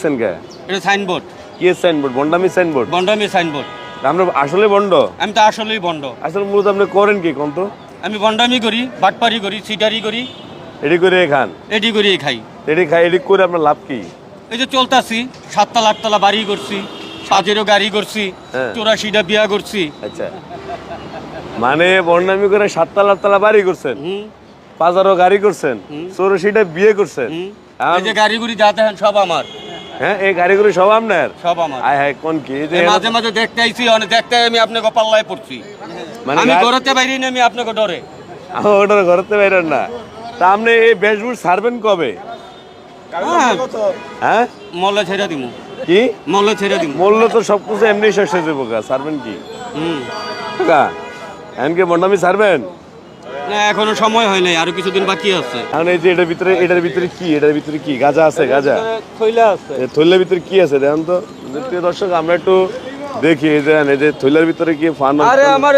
রাখছেন কে? এটা সাইনবোর্ড। কি সাইনবোর্ড? বন্ডামি সাইনবোর্ড? বন্ডামি সাইনবোর্ড। আমরা আসলে বন্ড? আমি তো আসলেই বন্ড। আসলে মূলত আপনি করেন কি কোন তো? আমি বন্ডামি করি, বাটপারি করি, সিটারি করি। এডি করে খান? এডি করে খাই। এডি খাই, এডি করে আপনার লাভ কি? এই যে চলতাছি, 7 তলা 8 তলা বাড়ি করছি, 5-এরও গাড়ি করছি, 84টা বিয়া করছি। আচ্ছা, মানে বন্ডামি করে 7 তলা 8 তলা বাড়ি করছেন, 5-এরও গাড়ি করছেন, 84টা বিয়ে করছেন। এই যে গাড়িগুলি যা দেখেন সব আমার। হ্যাঁ, এই গাড়িগুলো সব আপনার? সব আমার। আয় হায়, কোন কি? এই যে মাঝে মাঝে দেখতে আইছি, অনেক দেখতে আমি আপনাকে পাল্লায় পড়ছি। মানে আমি ঘরেতে বাইরে না, আমি আপনাকে ডরে। আমার ওটার ঘরেতে বাইরেন না। তা আপনি এই বেশভূষ ছাড়বেন কবে? হ্যাঁ, মল্ল ছেড়ে দিমু। কি মল্ল ছেড়ে দিমু? মূল্য তো সবকিছু এমনি শেষ হয়ে যাবো, ছাড়বেন কি? এমনকি বন্ডামি ছাড়বেন না, এখনো সময় হয় নাই, আরো কিছুদিন বাকি আছে। এখন এই যে এটার ভিতরে কি? এটার ভিতরে কি গাঁজা আছে? গাঁজা থইলা আছে। থৈলার ভিতরে কি আছে দেখেন তো। প্রিয় দর্শক, আমরা একটু দেখি এই যে থৈলার ভিতরে কি ফান। আরে আমার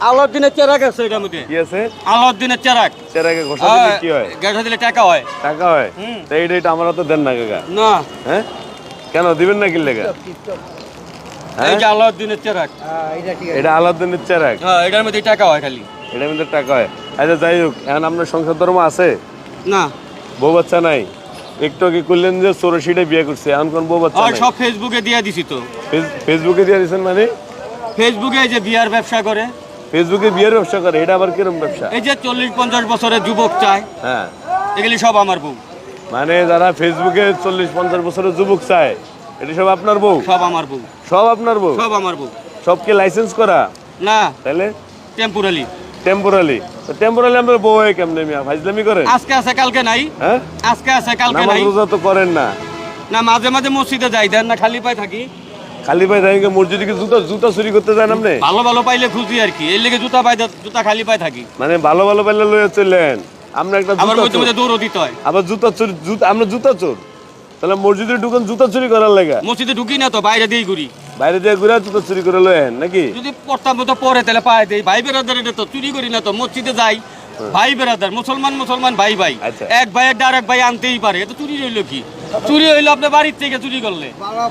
আলাউদ্দিনের চেরাক আছে, এটার মধ্যে কি আছে? আলাউদ্দিনের চেরাক। চেরাকে ঘষা দিলে কি হয়? ঘষা দিলে টাকা হয়। টাকা হয়? তাই এটা আমরা তো দেন না কাকা। না। হ্যাঁ, কেন দিবেন না? কি লেগা? এই যে আলাউদ্দিনের চেরাক, এটা আলাউদ্দিনের চেরাক। হ্যাঁ, এটার মধ্যে টাকা হয় খালি। এটার মধ্যে টাকা হয়। আচ্ছা, যাই হোক, এখন আপনার সংসার ধর্ম আছে? না। বউ বাচ্চা নাই? একটু আগে করলেন যে 84টা বিয়ে করছে, এখন কোন বউ বাচ্চা আর নাই? সব ফেসবুকে দিয়ে দিছি তো। ফেসবুকে দিয়ে দিয়েছেন? মানে ফেসবুকে এই যে বিয়ার ব্যবসা করে। ফেসবুকে বিয়ের ব্যবসা করে? এটা আবার কিরকম ব্যবসা? এই যে 40-50 বছরের যুবক চায়, হ্যাঁ, এগুলি সব আমার বউ। মানে যারা ফেসবুকে 40-50 বছরের যুবক চায়, এটা সব আপনার বউ? সব আমার বউ। সব আপনার বউ? সব আমার বউ। সবকে লাইসেন্স করা? না। তাহলে টেম্পোরালি। টেম্পোরালি? টেম্পোরালি আপনার বউ হয় কেমনে? মিয়া ফাজলামি করেন? আজকে আছে কালকে নাই। হ্যাঁ, আজকে আছে কালকে নামাজ নাই। রোজা তো করেন না? না, মাঝে মাঝে মসজিদে যাই, দেন না খালি পায়ে থাকি। খালি পায়ে থাকি? মসজিদে কি জুতা চুরি করতে যান আপনি? ভালো ভালো পাইলে খুঁজি আর কি, এর লেগে জুতা খালি পায়ে থাকি। মানে ভালো পাইলে লয়ে চললেন? আমরা একটা আবার মধ্যে মধ্যে দৌড়ও দিতে হয়। আবার জুতা চুরি? আমরা জুতা চোর? তাহলে মসজিদে ঢুকেন জুতা চুরি করার লাগা? মসজিদে ঢুকি না তো, বাইরে দিয়ে ঘুরি। বাইরে দিয়ে ঘুরে জুতা চুরি করে লয়েন নাকি? যদি পড়তাম মতো পরে তাহলে পায়ে দেই। ভাই বেরাদার এটা তো চুরি করি না তো, মসজিদে যাই, ভাই বেরাদার, মুসলমান ভাই ভাই। আচ্ছা। এক ভাই একটা আরেক ভাই আনতেই পারে, এটা চুরি হইলো কি? চুরি হইলো আপনার বাড়ির থেকে চুরি করলে।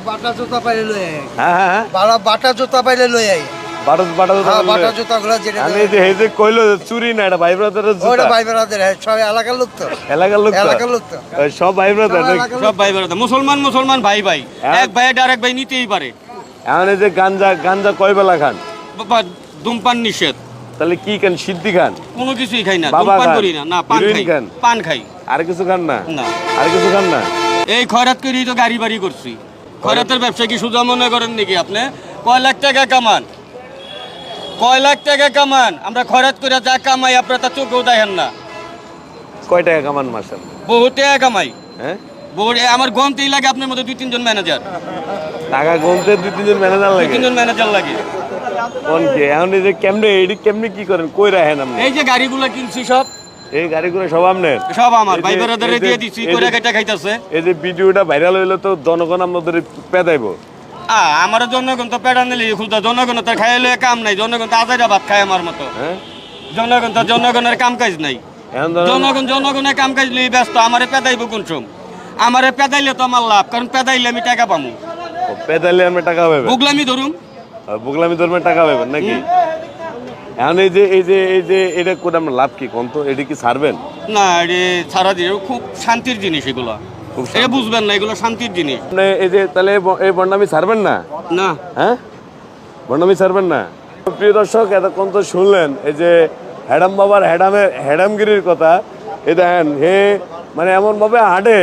বাটা জুতা পাইলে লই আই। হ্যাঁ, বাটা জুতা পাইলে লই আই। বাটা জুতা? বাটা জুতা গুলো যেটা আমি এই যে কইলো চুরি না, এটা ভাই ব্রাদারের জুতা? ওটা ভাই ব্রাদার, সব এলাকার লোক তো। এলাকার লোক? এলাকার লোক তো। সব ভাই ব্রাদার? সব ভাই বেরাদার, মুসলমান ভাই ভাই। এক ভাই একটা আরেক ভাই নিতেই পারে। এখন এই যে গাঞ্জা কয় বেলা খান? বাবা, ধূমপান নিষেধ। তাহলে কি খান? সিদ্ধি খান? কোনো কিছুই খাই না, বাবা ধূমপান খান? করি না। না, পান হেরোইন খাই। খান? পান খাই। আর কিছু খান না? না। আর কিছু খান না? এই খয়রাত করেই তো গাড়ি বাড়ি করছি। খয়রাতের ব্যবসা কি সোজা মনে করেন নাকি আপনি? কয় লাখ টাকা কামান, কয় লাখ টাকা কামান। আমরা খয়রাত করে যা কামাই আপনারা তা চোখেও দেখেন না। কয় টাকা কামান মাসে? বহু টাকা কামাই। হ্যাঁ, বহু। আমার গন্তেই লাগে আপনার মধ্যে 2-3 জন ম্যানেজার। টাকা গুনতে 2-3 জন ম্যানেজার লাগে? 2-3 জন ম্যানেজার লাগে। কোন কি? এখন এই যে কেমনে কি করেন? কই রাখেন আপনি? এই যে গাড়িগুলো কিনছি সব, এই গাড়িগুলো সব আপনার? সব আমার। এই যে- ভাই বেরাদারে এই যে- দিয়ে দিছি, এই যে- কইরা কেটে খাইতাছে। এই যে ভিডিওটা ভাইরাল হইলো তো জনগণ আমাদের পেদাইবো। আমার জনগণ তো পেড়া নিলে খুলতা, জনগণ তো খাইলে কাম নাই, জনগণ তো আজাইরা ভাত খায় আমার মতো। হ্যাঁ, জনগণের কাম কাজ নাই। এখন ধরেন জনগণের কাম কাজ নিয়ে ব্যস্ত, আমারে পেদাইব কোন সম? আমারে পেদাইলে তো আমার লাভ, কারণ পেদাইলে আমি টাকা পাবো। পেদাইলে আমরা টাকা পাবেন? বুগলামি ধরুম। বুগলামি ধর্মে টাকা পাবেন নাকি? এখন এই যে এটা করে আমরা লাভ কি কোন তো? এটা কি ছাড়বেন? না, এটা সারা দিন খুব শান্তির জিনিস এগুলো। এটা বুঝবেন না, এগুলো শান্তির জিনিস। আপনি এই যে তাহলে এই বন্ডামি ছাড়বেন না? না। হ্যাঁ, বন্ডামি ছাড়বেন না? প্রিয় দর্শক, এতক্ষণ তো শুনলেন এই যে হেডাম বাবার হেডামগিরির কথা। এই দেখেন, হে মানে এমন ভাবে হাঁটে